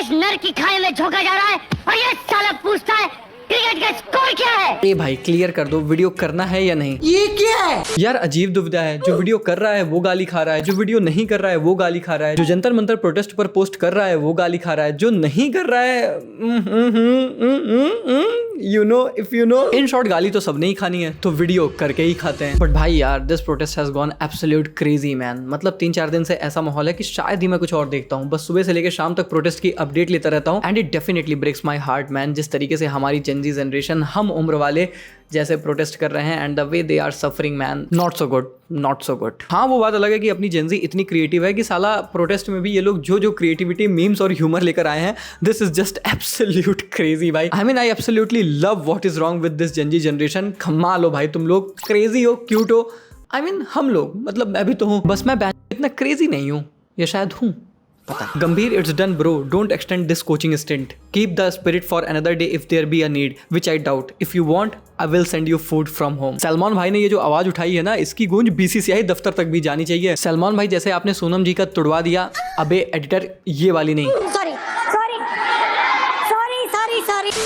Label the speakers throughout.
Speaker 1: इस नर की खाई में झोंका जा रहा है और ये साला पूछता है क्रिकेट का स्कोर क्या है।
Speaker 2: ए भाई क्लियर कर दो, वीडियो करना है या नहीं?
Speaker 3: ये क्या है
Speaker 2: यार? अजीब दुविधा है। जो वीडियो कर रहा है वो गाली खा रहा है, जो वीडियो नहीं कर रहा है वो गाली खा रहा है, जो जंतर मंतर प्रोटेस्ट पर पोस्ट कर रहा है वो गाली खा रहा है, जो नहीं कर रहा है you know if you know. In short गाली तो सबने ही खानी है, तो वीडियो करके ही खाते हैं। बट भाई यार this protest has gone absolute crazy man. मतलब 3-4 दिन से ऐसा माहौल है कि शायद ही मैं कुछ और देखता हूँ। बस सुबह से लेकर शाम तक प्रोटेस्ट की अपडेट लेता रहता हूँ and it definitely breaks my heart man. जिस तरीके से हमारी जेनजी जनरेशन, हम उम्र वाले जैसे प्रोटेस्ट कर रहे हैं and the way they are suffering man, not so good, not so good. हाँ वो बात अलग है कि अपनी जेनजी इतनी क्रिएटिव है कि साला प्रोटेस्ट में भी ये लोग जो क्रिएटिविटी, मीम्स और ह्यूमर लेकर आए हैं, this is just absolute crazy भाई। I mean I absolutely love what is wrong with this Gen Z generation. कमाल हो भाई तुम लोग, क्रेजी हो, क्यूट हो। आई मीन हम लोग, मतलब मैं भी तो हूँ, बस मैं इतना क्रेजी नहीं हूँ, या शायद हूँ, पता। Gambhir, it's done bro, don't extend this coaching stint, keep the spirit for another day if there be a need, which I doubt, if you want I will send you food from home. Salman भाई ने ये जो आवाज उठाई है ना, इसकी गूंज बीसीसीआई दफ्तर तक भी जानी चाहिए। सलमान भाई जैसे आपने सोनम जी का तुड़वा दिया, अबे एडिटर ये वाली नहीं,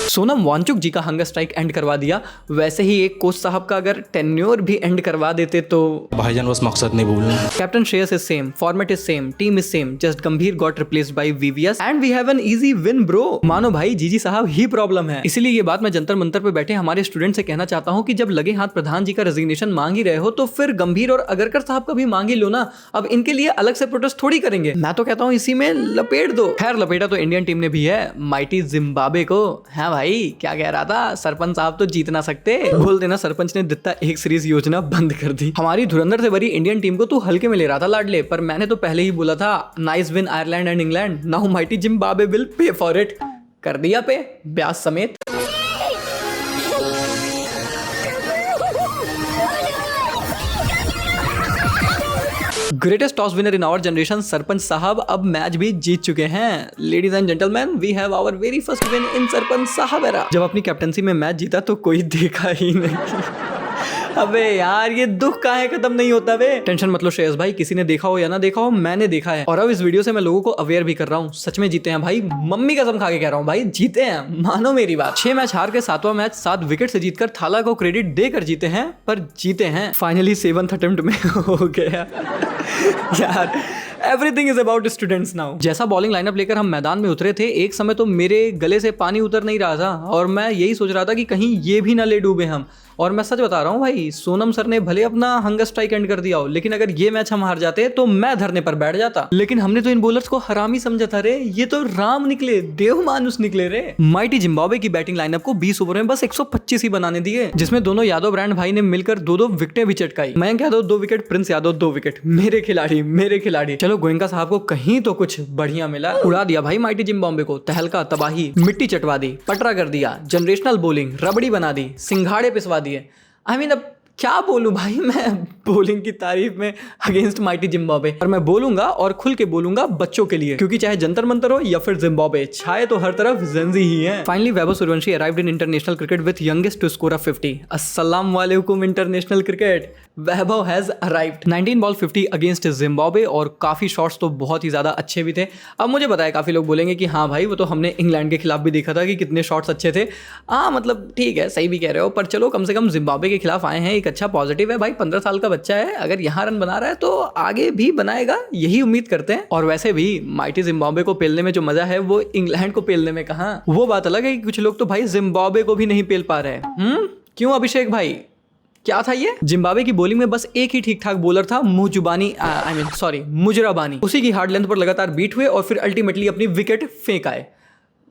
Speaker 2: सोनम वांगचुक जी का हंगर स्ट्राइक एंड करवा दिया, वैसे ही एक कोच साहब का अगर टेन्योर भी एंड करवा देते तो।
Speaker 4: भाईजान बस मकसद नहीं भूलना।
Speaker 2: Captain Shreyas is same, format is same, team is same, just Gambhir got replaced by VVS and we have an easy win bro. मानो भाई जीजी साहब ही प्रॉब्लम है। इसीलिए ये बात मैं जंतर मंतर पे बैठे हमारे स्टूडेंट से कहना चाहता हूँ कि जब लगे हाथ प्रधान जी का रेजिग्नेशन मांग ही रहे हो तो फिर गंभीर और अगरकर साहब का भी मांग ही लो ना। अब इनके लिए अलग से प्रोटेस्ट थोड़ी करेंगे। मैं तो कहता हूँ इसी में लपेट दो। खैर लपेटा तो इंडियन टीम ने भी है, माइटी जिम्बाब्वे को। है भाई क्या कह रहा था, सरपंच साहब तो जीत ना सकते। बोल देना सरपंच ने दित्ता एक सीरीज योजना बंद कर दी। हमारी धुरंधर से भरी इंडियन टीम को तू हल्के में ले रहा था लाडले, पर मैंने तो पहले ही बोला था nice win Ireland and England, now mighty Zimbabwe will pay for it. कर दिया पे, ब्याज समेत। Greatest toss winner in our generation Sarpanch Sahab अब मैच भी जीत चुके हैं। Ladies and gentleman, we have our very first win in Sarpanch Sahab era. जब अपनी कैप्टनसी में मैच जीता तो कोई देखा ही नहीं। अबे यार ये दुख काहे खत्म नहीं होता बे। टेंशन मत लो श्रेयस भाई, किसी ने देखा हो या ना देखा हो, मैंने देखा है और अब इस वीडियो से मैं लोगों को अवेयर भी कर रहा हूँ। सच में जीते हैं भाई, मम्मी कसम खा के कह रहा हूँ भाई, जीते हैं, मानो मेरी बात। 6 मैच हार के 7वां मैच 7 विकेट से जीतकर थाला को क्रेडिट देकर जीते हैं, पर जीते हैं फाइनली 7th अटेम्प्ट में हो गया। यार everything is about students now. जैसा बॉलिंग लाइनअप लेकर हम मैदान में उतरे थे, एक समय तो मेरे गले से पानी उतर नहीं रहा था और मैं यही सोच रहा था कि कहीं ये भी ना ले डूबे हम। और मैं सच बता रहा हूँ भाई, सोनम सर ने भले अपना हंगर स्ट्राइक एंड कर दिया हो, लेकिन अगर ये मैच हम हार जाते तो मैं धरने पर बैठ जाता। लेकिन हमने तो इन बॉलर्स को हरामी समझा था रे, ये तो राम निकले, देव मानुस निकले रे। माइटी जिम्बाब्वे की बैटिंग लाइनअप को 20 ओवर में बस 125 ही बनाने दिए, जिसमें दोनों यादव ब्रांड भाई ने मिलकर 2-2 विकेटें भी चटकाई। Mayank Yadav 2 wicket, Prince Yadav 2 wicket. मेरे खिलाड़ी, मेरे खिलाड़ी। चलो गोयनका साहब को कहीं तो कुछ बढ़िया मिला, उड़ा दिया भाई माइटी जिम्बाब्वे को। तहलका, तबाही, मिट्टी चटवा दी, पटरा कर दिया, जनरेशनल बॉलिंग रबड़ी बना दी, सिंघाड़े पिसवा दिए। आई मीन अब क्या बोलूं भाई मैं बॉलिंग की तारीफ में अगेंस्ट माइटी जिम्बाब्वे। और मैं बोलूंगा और खुल के बोलूंगा बच्चों के लिए, क्योंकि चाहे जंतर मंतर हो या फिर जिम्बाब्वे, छाए तो हर तरफ जेंजी ही है। Finally Vaibhav Suryavanshi arrived in international cricket with youngest to score 50। अस्सलाम वालेकुम international cricket, Vaibhav has arrived. 19 ball 50 against Zimbabwe और काफी शॉट्स तो बहुत ही ज्यादा अच्छे भी थे। अब मुझे पता है काफी लोग बोलेंगे कि हाँ भाई वो तो हमने इंग्लैंड के खिलाफ भी देखा था कि कितने शॉट्स अच्छे थे। हाँ मतलब ठीक है, सही भी कह रहे हो, पर चलो कम से कम जिम्बाब्वे के खिलाफ आए हैं, एक अच्छा पॉजिटिव है भाई। 15 साल का बच्चा है, अगर यहाँ रन बना रहा है तो आगे भी बनाएगा, यही उम्मीद करते हैं। और वैसे भी माइटी जिम्बाब्वे को पेलने में जो मजा है वो इंग्लैंड को पेलने में कहाँ। वो बात अलग है कि कुछ लोग तो भाई जिम्बाब्वे को भी नहीं पेल पा रहे हैं। क्यों अभिषेक भाई, क्या था ये? जिम्बाब्वे की बॉलिंग में बस एक ही ठीक ठाक बॉलर था, मुजराबानी। उसी की हार्ड लेंथ पर लगातार बीट हुए और फिर अल्टीमेटली अपनी विकेट फेंक आए।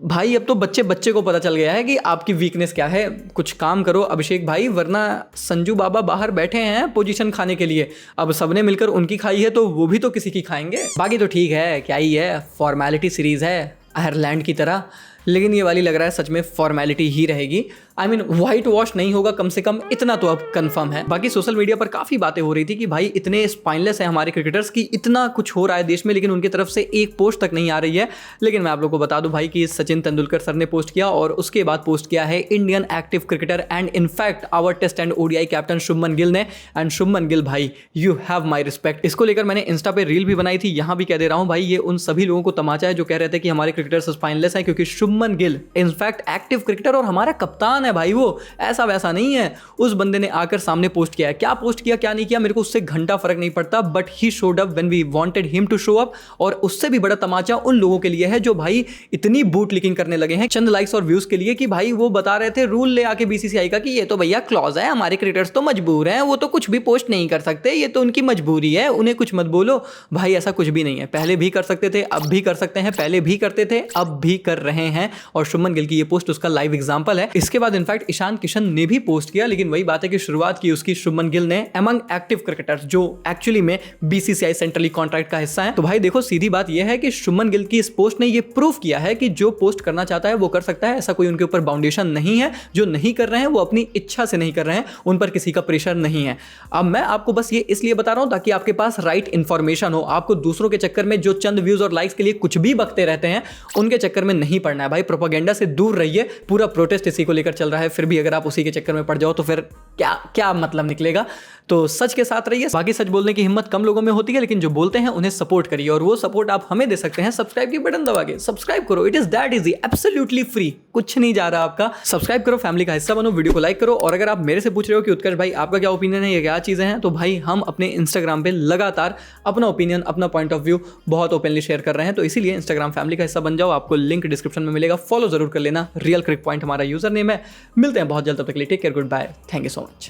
Speaker 2: भाई अब तो बच्चे को पता चल गया है कि आपकी वीकनेस क्या है। कुछ काम करो अभिषेक भाई, वरना संजू बाबा बाहर बैठे हैं पोजीशन खाने के लिए। अब सबने मिलकर उनकी खाई है तो वो भी तो किसी की खाएंगे। बाकी तो ठीक है, क्या ही है, फॉर्मेलिटी सीरीज है आयरलैंड की तरह, लेकिन ये वाली लग रहा है सच में फॉर्मेलिटी ही रहेगी। आई मीन व्हाइट वॉश नहीं होगा, कम से कम इतना तो अब कंफर्म है। बाकी सोशल मीडिया पर काफी बातें हो रही थी कि भाई इतने स्पाइनलेस है हमारे क्रिकेटर्स की, इतना कुछ हो रहा है देश में लेकिन उनकी तरफ से एक पोस्ट तक नहीं आ रही है। लेकिन मैं आप लोगों को बता दूं भाई कि सचिन तेंदुलकर सर ने पोस्ट किया और उसके बाद पोस्ट किया है Indian active cricketer and in fact our test and ODI captain Shubman Gill ने। एंड शुभमन गिल भाई यू हैव माय रिस्पेक्ट। इसको लेकर मैंने इंस्टा पे रील भी बनाई थी, यहां भी कह दे रहा हूं भाई ये उन सभी लोगों को तमाचा है जो कह रहे थे कि हमारे क्रिकेटर्स स्पाइनलेस हैं, क्योंकि Shubman Gill in fact active cricketer और हमारा कप्तान है भाई, वो ऐसा वैसा नहीं है। उस बंदे ने आकर सामने पोस्ट किया है, क्या पोस्ट किया क्या नहीं किया मेरे को उससे घंटा फर्क नहीं पड़ता, but he showed up when we wanted him to show up. और उससे भी बड़ा तमाचा उन लोगों के लिए है जो भाई इतनी बूट लीकिंग करने लगे हैं चंद लाइक्स और व्यूज के लिए कि भाई वो बता रहे थे रूल ले आके बीसीसीआई का कि ये तो भैया क्लॉज है, हमारे क्रिकेटर्स तो मजबूर हैं, वो तो कुछ भी पोस्ट नहीं कर सकते, ये तो उनकी मजबूरी है, उन्हें कुछ मत बोलो। भाई ऐसा कुछ भी नहीं है, पहले भी कर सकते थे, अब भी कर सकते हैं, पहले भी करते थे, अब भी कर रहे हैं। और शुभमन गिल की ये पोस्ट उसका लाइव एग्जांपल है। इसके बाद इनफैक्ट ईशान किशन ने भी पोस्ट किया, लेकिन वही बात है कि शुरुआत की उसकी शुभमन गिल ने अमंग एक्टिव क्रिकेटर्स जो एक्चुअली में बीसीसीआई सेंट्रली कॉन्ट्रैक्ट का हिस्सा है। तो भाई देखो सीधी बात यह है कि शुभमन गिल की इस पोस्ट ने ये प्रूफ किया है कि जो पोस्ट करना चाहता है वो कर सकता है, ऐसा कोई उनके ऊपर बाउंडेशन नहीं है। जो नहीं कर रहे हैं वो अपनी इच्छा से नहीं कर रहे हैं, उन पर किसी का प्रेशर नहीं है। अब मैं आपको बस ये इसलिए बता रहा हूं ताकि आपके पास राइट इंफॉर्मेशन हो, आपको दूसरों के चक्कर में जो चंद व्यूज और लाइक्स के लिए कुछ भी बकते रहते हैं उनके चक्कर में नहीं पड़ना है। भाई प्रोपेगेंडा से दूर रहिए, पूरा प्रोटेस्ट इसी को लेकर चल रहा है, फिर भी अगर आप उसी के चक्कर में पड़ जाओ तो फिर क्या क्या मतलब निकलेगा। तो सच के साथ रहिए। बाकी सच बोलने की हिम्मत कम लोगों में होती है, लेकिन जो बोलते हैं उन्हें सपोर्ट करिए, और वो सपोर्ट आप हमें दे सकते हैं सब्सक्राइब की बटन दबा के। सब्सक्राइब करो, it is that easy, absolutely free, कुछ नहीं जा रहा आपका। सब्सक्राइब करो, फैमिली का हिस्सा बनो, वीडियो को लाइक करो। और अगर आप मेरे से पूछ रहे हो कि उत्कर्ष भाई आपका क्या ओपिनियन है, ये क्या चीजें हैं, तो भाई हम अपने इंस्टाग्राम पे लगातार अपना ओपिनियन, अपना पॉइंट ऑफ व्यू बहुत ओपनली शेयर कर रहे हैं। तो इसीलिए इंस्टाग्राम फैमिली का हिस्सा बन जाओ, आपको लिंक डिस्क्रिप्शन में मिलेगा, फॉलो जरूर कर लेना। रियल क्रिक पॉइंट हमारा यूजर नेम है। मिलते हैं बहुत जल्द, तब तक के लिए take care, good bye, thank you so much.